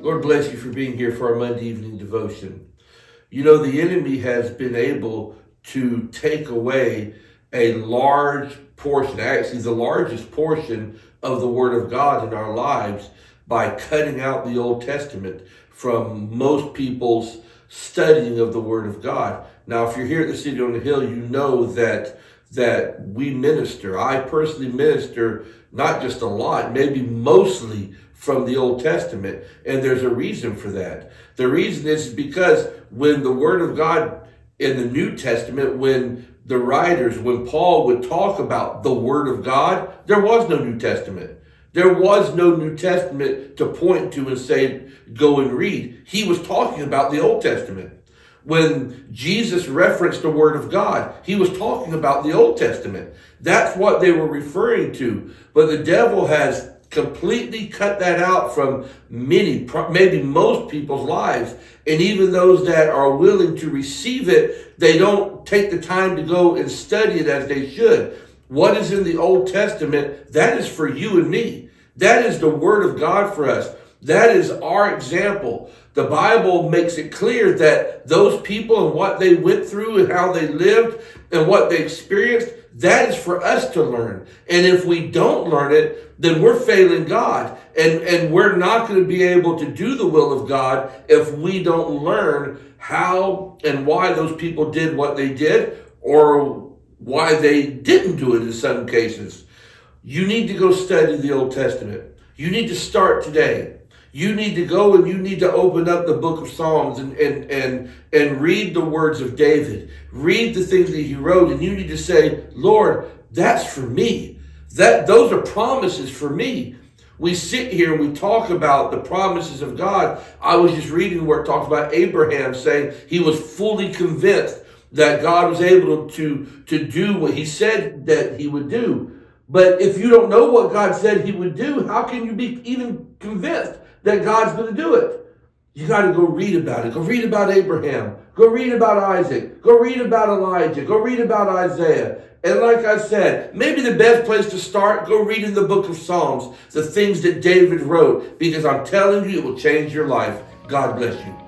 Lord bless you for being here for our Monday evening devotion. You know, the enemy has been able to take away a large portion, actually the largest portion of the Word of God in our lives by cutting out the Old Testament from most people's studying of the Word of God. Now, if you're here at the City on the Hill, you know that we minister. I personally minister not just a lot, maybe mostly from the Old Testament. And there's a reason for that. The reason is because when the Word of God in the New Testament, when Paul would talk about the Word of God, there was no New Testament. There was no New Testament to point to and say, go and read. He was talking about the Old Testament. When Jesus referenced the Word of God, he was talking about the Old Testament. That's what they were referring to. But the devil has completely cut that out from many, maybe most people's lives. And even those that are willing to receive it, they don't take the time to go and study it as they should. What is in the Old Testament, that is for you and me. That is the Word of God for us. That is our example. The Bible makes it clear that those people and what they went through and how they lived and what they experienced, that is for us to learn. And if we don't learn it, then we're failing God. And we're not going to be able to do the will of God if we don't learn how and why those people did what they did or why they didn't do it in some cases. You need to go study the Old Testament. You need to start today. You need to go and you need to open up the book of Psalms and read the words of David. Read the things that he wrote, and you need to say, Lord, that's for me. Those are promises for me. We sit here and we talk about the promises of God. I was just reading where it talks about Abraham saying he was fully convinced that God was able to do what he said that he would do. But if you don't know what God said he would do, how can you be even convinced that God's going to do it? You got to go read about it. Go read about Abraham. Go read about Isaac. Go read about Elijah. Go read about Isaiah. And like I said, maybe the best place to start, go read in the book of Psalms, the things that David wrote, because I'm telling you, it will change your life. God bless you.